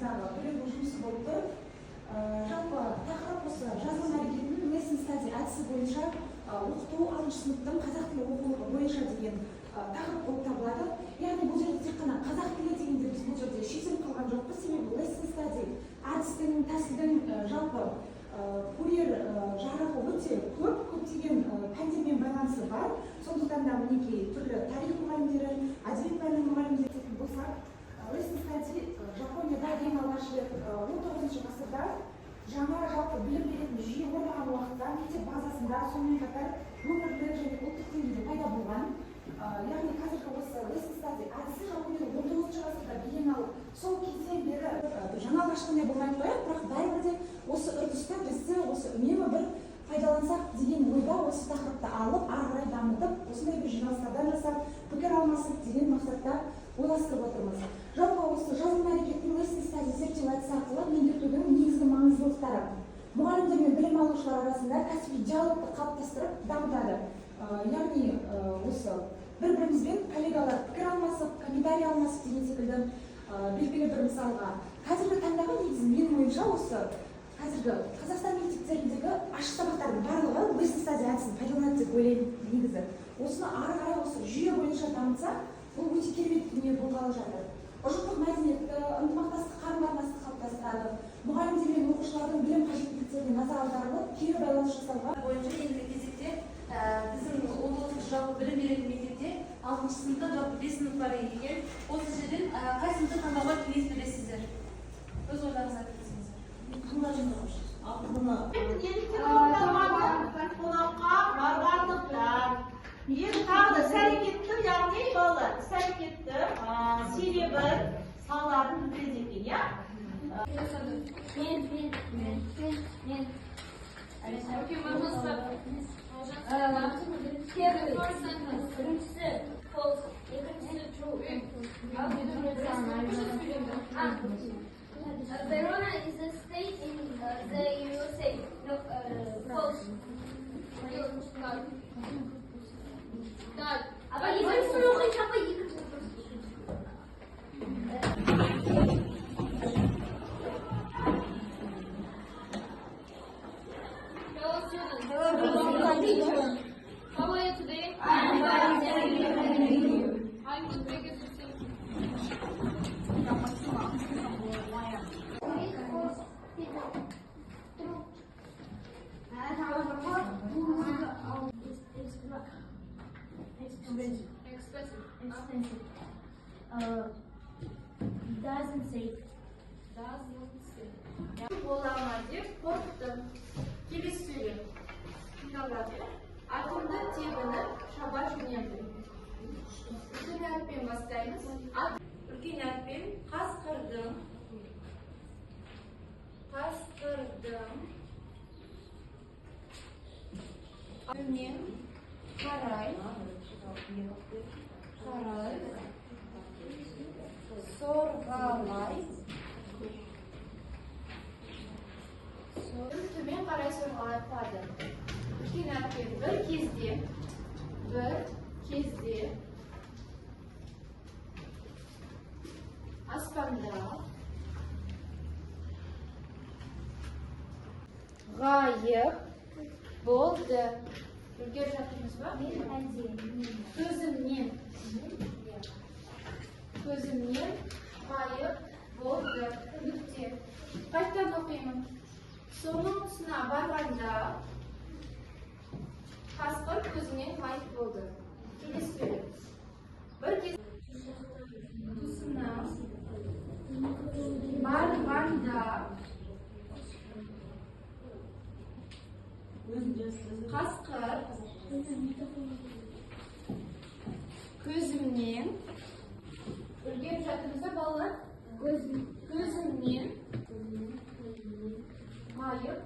аясындағы біреудің жұмысы болып тұр. Жалпы тақырып осы жазылым әрекетінің lesson study әдісі бойынша оқыту 6 сыныптың қазақ тілі оқулығы бойынша деген тақырып болып табылады. Яғни бұл жерде тек қана қазақ тілі дегенде біз бұл жерде шешіліп қалған жоқпыз. Себебі lesson study әдістің тәсілдің жалпы курьер жарығы өте көптеген пәндермен байланысы бар. Сондықтан да мінекей түрлі тарих мұғалімдері, әдебиет пәні мұғалімдері дейтін болсақ, lesson study Жапонияда ең алғаш рет 19 ғасырда жаңа жалпы білім беретін жүйе орнаған уақытта мектеп базасында, сонымен қатар өңірлік және ұлттық деңгейде пайда болған. Яғни қазіргі осы lesson study әдісі Жапонияда 19 ғасырда белең алып, сол кезден бері жаңа ашқандай болмай қояды, бірақ бәрібір де осы үрдісті бізді осы үнемі бір пайдалансақ деген ойда осы тақырыпты алып, ары қарай дамытып, осындай бір жиналыстардан жасап, пікір алмасып деген мақсатта ойластырып отырмыз. Жалпы осы жазылым әрекетінің lesson study зерттеу әдісі арқылы меңгертудің негізгі маңыздылықтары. Мұғалімдер мен білім алушылар арасында кәсіби диалогты қалыптастырып дамытады. Яғни осы бір-бірімізбен коллегалар пікір алмасып, комментарий алмасып деген секілді белгілі бір мысалға. Қазіргі таңдағы негізі менің ойымша осы қазіргі Қазақстан мектептеріндегі ашық сабақтардың барлығы lesson study әдісін пайдаланады деп ойлаймын негізі. Осыны ары қарай осы жүйе бойынша дамытса, бұл өте керемет дүние болғалы жатыр. Ұжымдық мәдениетті, ынтымақтастық қарым-қатынасты қалыптастырады. Мұғалімдер мен оқушылардың білім қажеттіліктеріне назар аударылып, кері байланыс жасауға бойынша ендігі кезекте біздің 19 жалпы білім беретін мектепте 6 сыныпта жалпы 5 сынып бар екен. Осы жерден қай сыныпты таңдауға кеңес бересіздер? Өз ойларыңызды айтып Сәрекетті, яғни балалар, сәрекетті себебі салаларын білдіреді екен, я? Verona is a state in the USA. No, false. Aber ihr wisst noch, ich habe Hello students. Hello teacher. How are you today? I'm fine, thank you. I'm the biggest expensive. Doesn't say. Болама деп қорықтым. Келесі сөйлем. Атымды тебініп шаба жөнелдім. Үлкен әріппен бастаймыз. Үлкен әріппен қасқырдым. Төмен қарай. Сорғалай. Төмен қарай сорғалай қуады. Үлкен әріппен бір кезде аспанда ғайып болды. Үлгеріп жатырмыз ба? Көзімнен ғайып болды. Нүкте. Қайттан оқимын. Соның тұсына барғанда қасқыр көзінен ғайып болды. Келесі сөйлем. Бір кез тұсына барғанда қасқыр көзімнен үлгеріп жатырмыз балалар? Көзімнен ғайып.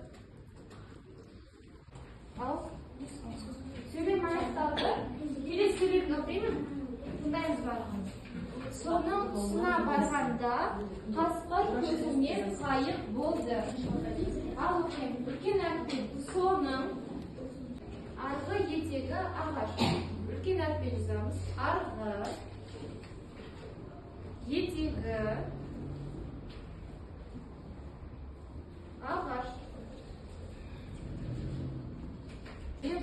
Ал сөйлем аяқталды. Келесі сөйлемді оқимын. Тыңдаймыз барлығын. Соның тұсына барғанда қасқыр көзімнен ғайып болды. Ал оқимын. Үлкен әріппен соның арғы етегі ағаш. Үлкен әріппен жазамыз. Арғы етегі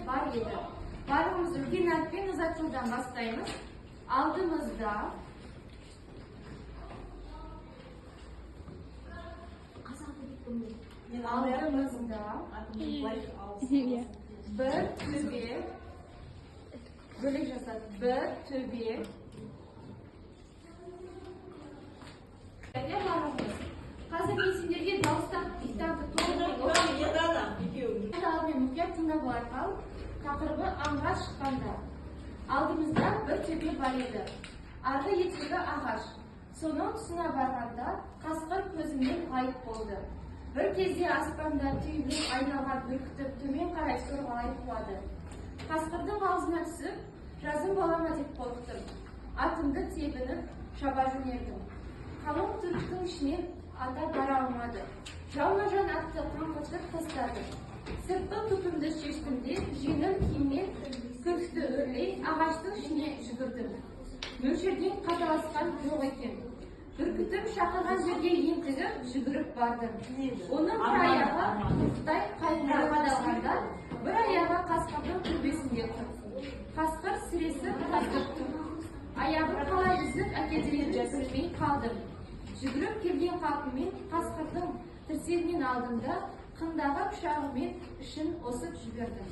бар еді. Барлығымыз үлкен әріппен ұзатудан бастаймыз. Алдымызда бір төбе бөлек жасады. Бір төбе қазір мен сендерге дауыстап диктантты толық мұқият тыңдап арқау. Тақырыбы аңға шыққанда. Алдымызда бір төбе бар еді. Арғы етегі ағаш. Соның тұсына барғанда қасқыр көзімен ғайып болды. Бір кезде аспанда түйіліп айналған бүркітіп төмен қарай сорғалай қуады. Қасқырдың аузына түсіп, жазым болама деп қорықтым. Атымды тебініп, шаба жөнелдім. Қалың түріктің ішінен ата бара алмады. Жалма-жан атты қаңқытып тастады. Сыртқы түпімді шештім де, жеңіл киіммен күртті өрлей ағаштың ішіне жүгірдім. Мөлшерден қаталасқан жоқ екен. Бүркітіп шақырған жерге ентігіп жүгіріп бардым. Оның бір аяғы құстай қайыңға қадалғанда, бір аяғы қасқырдың төбесінде тұр. Қасқыр сіресіп тастып тұр. Аяғы қалай үзіп әкетілгенін білмей қалдым. Жүгіріп келген қалпыммен қасқырдың тірсегінен алдымда қындағы пышағымен ішін осып жібердім.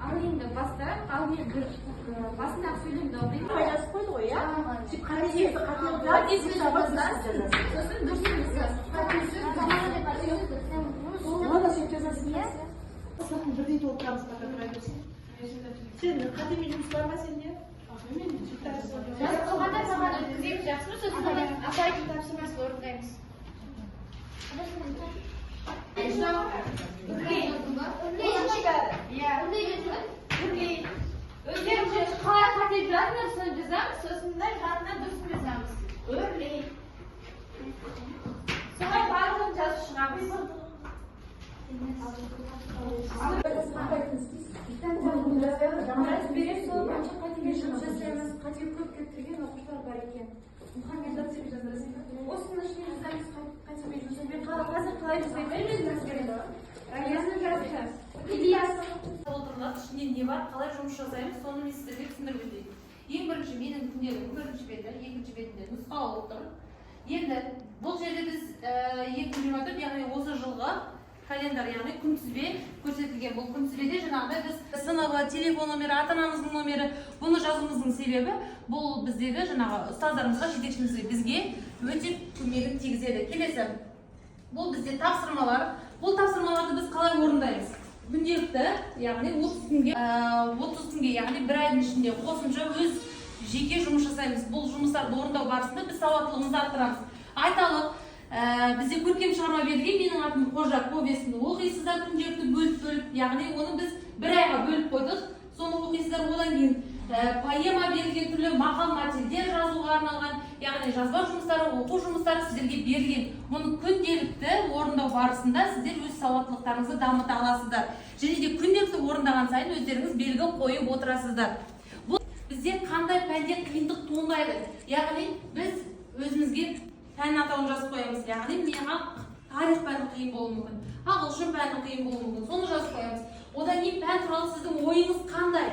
Ал енді бастайық. Ал мен басында сөйлемді оқимын. Жазып қойды ғой, иә? Сосын дұрысымыз Оны сен жазасың, иә? Бірдей толықтырамыз, сен қатемен жұмыс бар ма сенде? Жазып қойғанда саған өткіземіз, жақсы ма? Сосын апайдың тапсырмасын орындаймыз. Өздеріңіз қалай қате жазыңыз, соны жазамыз, сосын да жадына дұрысын жазамыз. Өрлей. Солай барлығын жазып шығамыз. Қате көп келтірген оқушылар бар екен. Мұхаммед деп жазасың. Осының ішіне жазамыз, қатемен жазамыз. Мен қазір қалай жазаймын? Раясына жазып. Отырылады, ішінде не бар, қалай жұмыс жасаймыз, соны мен сіздерге түсіндіріп өтейін. Ең бірінші менің күнделігім бірінші бетінде, екінші бетінде нұсқау тұр. Енді бұл жерде біз 2024, яғни осы жылғы календар, яғни күнтізбе көрсетілген. Бұл күнтізбеде жаңағыдай біз сыныбы, телефон номері, ата-анамыздың номері, бұны жазуымыздың себебі бұл біздегі жаңағы ұстаздарымызға, жетекшімізге бізге өте көмегін тигізеді. Келесі, бұл бізде тапсырмалар. Бұл тапсырмаларды біз қалай орындаймыз? Күнделікті, яғни 30 күнге, яғни бір айдың ішінде қосымша өз жеке жұмыс жасаймыз. Бұл жұмыстарды орындау барысында біз сауаттылығымызды арттырамыз. Айталық, бізде көркем шығарма берілген, менің атым Қожа повесін оқисыздар күнделікті бөліп, яғни оны біз бір айға бөліп қойдық. Соны оқисыздар, одан кейін поэма берілген, түрлі мақал мәтелдер жазуға арналған, яғни жазба жұмыстары, оқу жұмыстары сіздерге берілген. Мұны күнделікті орындау барысында сіздер өз сауаттылықтарыңызды дамыта аласыздар. Және де күнделікті орындаған сайын өздеріңіз белгі қойып отырасыздар. Бұл бізде қандай пәнде қиындық туындайды? Яғни біз өзімізге пән атауын жазып қоямыз. Яғни маған тарих пәні қиын болуы мүмкін, ағылшын пәні қиын болуы мүмкін. Соны жазып қоямыз. Одан кейін пән туралы сіздің ойыңыз қандай?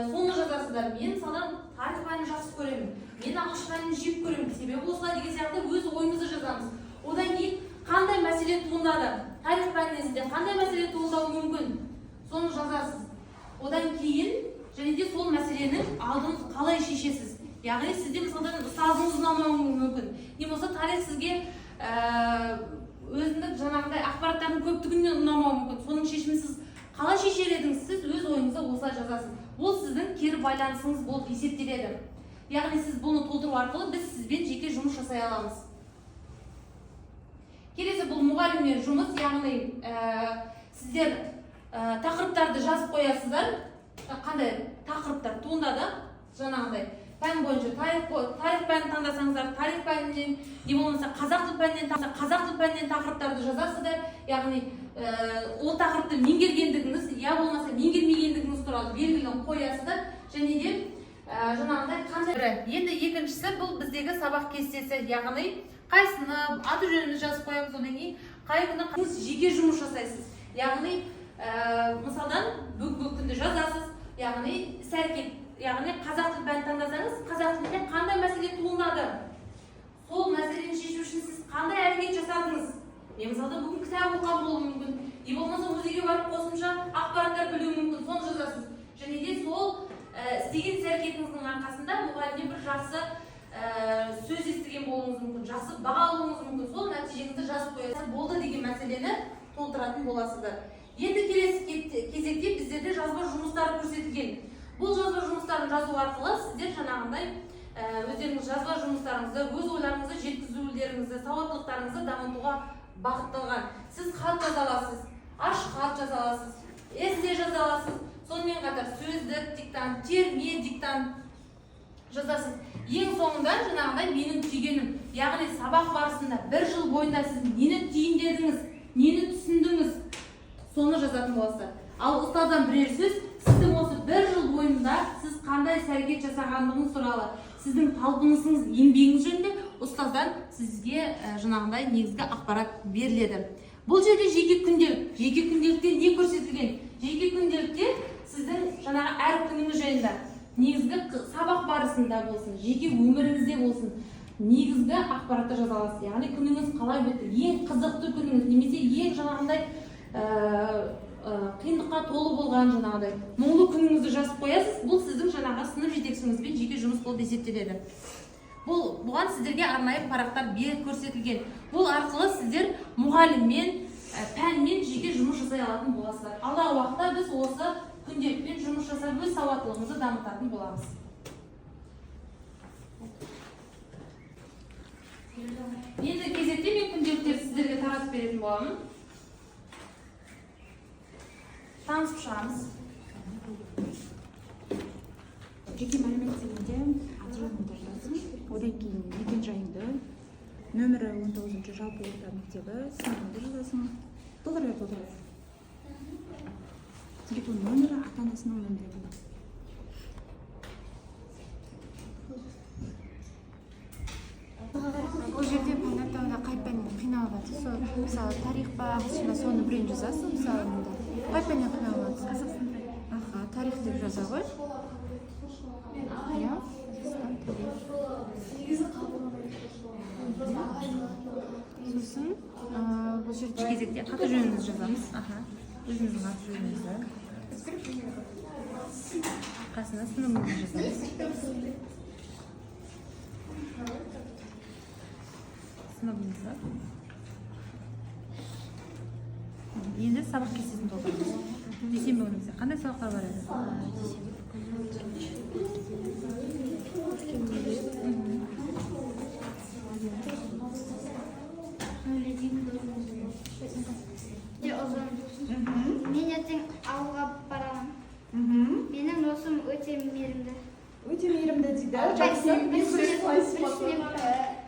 Соны жазасыздар. Мен салам тарих пәнін жақсы көремін. Мен ағылшын пәнін жек көремін. Себебі осылай деген сияқты өз ойымызды жазамыз. Одан кейін қандай мәселе туындады? Тарих пәнінен сізде қандай мәселе туындауы мүмкін? Соны жазасыз. Одан кейін және де сол мәселенің алдын қалай шешесіз? Яғни сізде мысалдан ұстазыңыз ұнамауы мүмкін. Не болса тарих сізге өзіндік жаңағыдай ақпараттардың көптігінен ұнамауы мүмкін. Соның шешімін сіз қалай шешер едіңіз? Сіз өз ойыңызды осылай жазасыз. Ол сіздің кері байланысыңыз болып есептеледі. Яғни сіз бұны толтыру арқылы біз сізбен жеке жұмыс жасай аламыз. Келесі бұл мұғаліммен жұмыс, яғни сіздер тақырыптарды жазып қоясыздар. Қандай тақырыптар туындады? Жаңағыдай пән бойынша тарих пәнін таңдасаңыздар, тарих пәнінен, не болмаса қазақ тіл пәнінен тақырыптарды жазасыздар. Яғни ол тақырыпты меңгергендігіңіз, я болмаса меңгермегендігіңіз туралы белгілерін қоясыздар. Және де жаңағыдай қандай. Енді екіншісі бұл біздегі сабақ кестесі, яғни қай сынып, аты жөніңізді жазып қоямыз, одан кейін қай күні жеке жұмыс жасайсыз. Яғни мысалдан бүгінгі күнді жазасыз, яғни іс-әрекет, яғни қазақ тіл пәнін таңдасаңыз, қазақ тілінде қандай мәселе туындады? Сол мәселені шешу үшін сіз қандай әрекет жасадыңыз? Мен мысалда бүгін кітап оқыған болуым мүмкін, не болмаса музейге барып қосымша ақпараттар білуім мүмкін, соны жазасыз. Және де сол істеген іс-әрекетіңіздің арқасында мұғалімнен бір жақсы сөз естіген болуыңыз мүмкін, жақсы баға алуыңыз мүмкін, сол нәтижеңізді жазып қоясыз, болды деген мәселені толтыратын боласыздар. Енді келесі кезекте біздерде жазба жұмыстары көрсетілген. Бұл жазба жұмыстарын жазу арқылы сіздер жаңағындай өздеріңіз жазба жұмыстарыңызды, өз ойларыңызды жеткізулеріңізді, сауаттылықтарыңызды дамытуға бағытталған. Сіз хат жаза аласыз, ашық хат жаза аласыз, эссе жаза аласыз, сонымен қатар сөздік диктант, терме диктант жазасыз. Ең соңында жаңағындай менің түйгенім, яғни сабақ барысында бір жыл бойында сіз нені түйіндедіңіз, нені түсіндіңіз, соны жазатын боласыздар. Ал ұстаздан бірер сөз, сіздің осы бір жыл бойында сіз қандай іс-әрекет жасағандығыңыз туралы, сіздің талпынысыңыз, еңбегіңіз жөнінде ұстаздан сізге жаңағындай негізгі ақпарат беріледі. Бұл жерде жеке күнделік. Жеке күнделікте не көрсетілген? Жеке күнделікте сіздің жаңағы әр күніңіз жайында, негізгі сабақ барысында болсын, жеке өміріңізде болсын, негізгі ақпаратты жаза аласыз. Яғни күніңіз қалай өтті, ең қызықты күніңіз, немесе ең жаңағындай қиындыққа толы болған жаңағыдай мұңлы күніңізді жазып қоясыз. Бұл сіздің жаңағы сынып жетекшіңізбен жеке жұмыс болып есептеледі. Бұған сіздерге арнайы парақтар көрсетілген. Бұл арқылы сіздер мұғаліммен, пәнмен жеке жұмыс жасай алатын боласыздар. Алдағы уақытта біз осы күнделікпен жұмыс жасап, өз сауаттылығымызды дамытатын боламыз. Енді кезекте мен күнделіктерді сіздерге таратып беретін боламын. Танысып шығамыз. Жеке мәлімет дегенде аты-жөніңді жазың, одан кейін мекен-жайыңды, нөмірі 19-ші жалпы орта мектебі, сыныбыңды жазасың, толтырасың. Телефон нөмірі, ата-анасының нөмірі. Бұл жерде пән қай пәннен қиналып жатыр? Сол мысалы тарих па, ағылшын соны біреуін жазасың, мысалы мұнда. Қай пәннен қиналып жатыр? Аха, тарих деп жаза ғой. Иә? Сосын бұл жерде кезекте аты жөніңізді жазамыз. Аха. Өзіңіздің аты жөніңізді. Қасына сыныбыңызды жазамыз. Сыныбыңызды. Енді сабақ кестесін толтырыңыз. Дүйсенбі күніңізде қандай сабақтар бар еді? Мен ертең ауылға барамын. Менің досым өте мейірімді. Өте мейірімді дейді. Жақсы.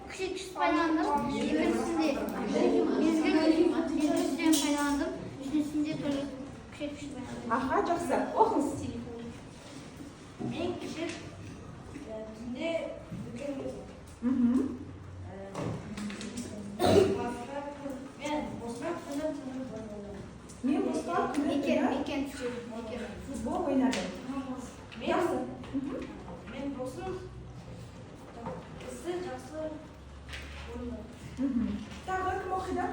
Күшік пайдаландым. Екіншісінде мезгіл пайдаландым. Үшіншісінде түрлі күшік пайдаландым. Аха, жақсы. Оқыңыз. Мен күшік түнде Мен босқа Мекен түшік. футбол ойнадым. Жақсы. мен досым ісі жақсы болды. Тағы кім оқиды?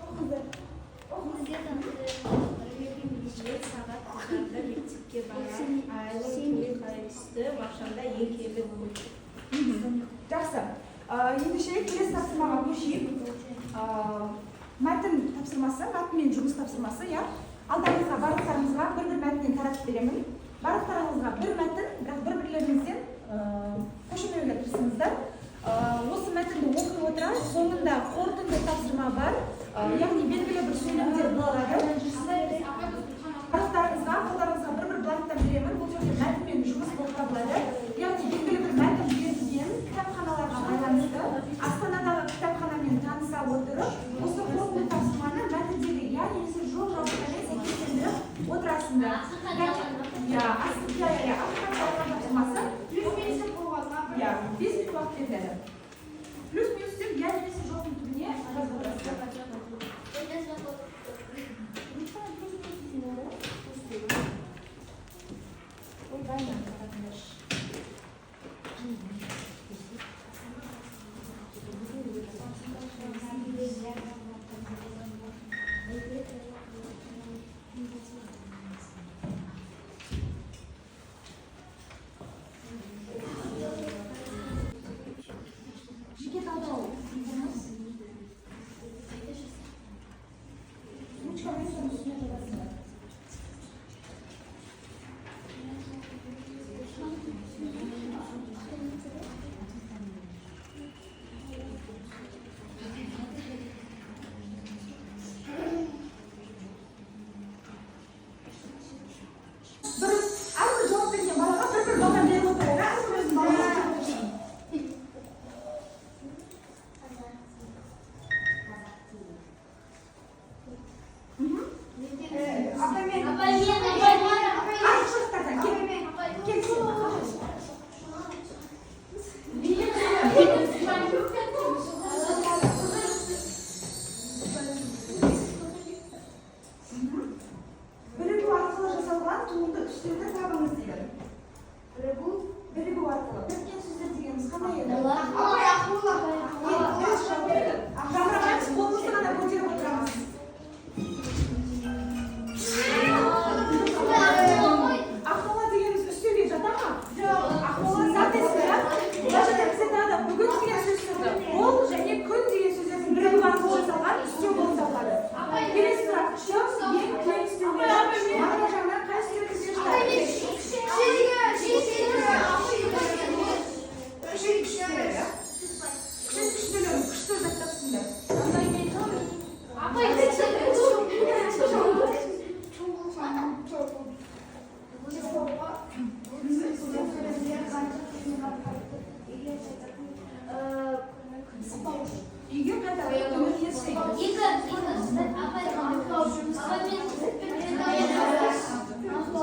Оқыңыздар. Сағат қыздарда мектепке барам. Айлы қайысты мақшамда екелі болды. Жақсы. Ендеше келесі тапсырмаға көшейік. Мәтін тапсырмасы, мәтін мен жұмыс тапсырмасы, иә. Алдарыңызға барлықтарыңызға бір-бір мәтіннен таратып беремін. Барлықтарыңызға бір мәтін, бірақ бір-бірлеріңізден көшірмеуге тырысыңыздар. Осы мәтінді оқи отыра, соңында қорытынды тапсырма бар. Яғни белгілі бір сөйлемдер болады. Барлықтарыңызға, қолдарыңызға бір-бір бланктан беремін. Бұл жерде мәтін мен жұмыс болып табылады. Яғни белгілі бір мәтін берілген кітапханаларға байланысты Астанадағы кітапханамен таныса отырып, осы қорытынды тапсырманы мәтіндегі иә немесе жоқ жауаптармен сәйкестендіріп отырасыңдар. Иә, тапсырмасы плюс-минус 5 минут уақыт беріледі. Плюс-минус иә немесе жоқтың түбіне жазып отырасыздар. үйге қайтарып көмектеседі.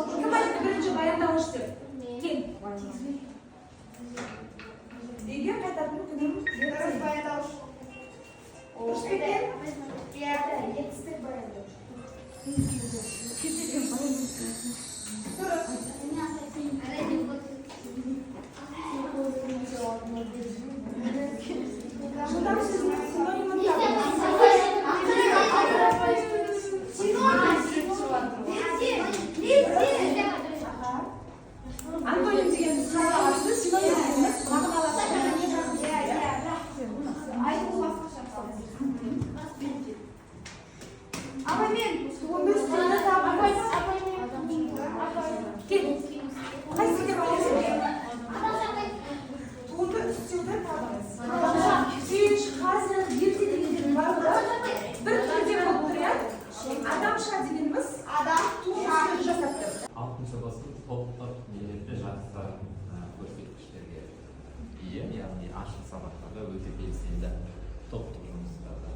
Кім айтты бірінші баяндауыш деп? Кел. Үйге қайтатын күнім ертең. Дұрыс па екен? Жылдам сөзінің синонимін антоним деген сөз синоним емес, мағыналас. Апаймен, туынды үстінде табыңыз. Кел. Қайсы деп аласың? Туынды үстінде табыңыз. Кеш, қазір, ерте дегендер бар да, бір түрде болып тұрады. Адамша дегеніміз туынды үстінде жасап тұр. 6-шы басты топтық нелерде жарыстарын көрсеткіштерге ие, яғни ашық сабақтарда өте белсенді топтық жұмыстарда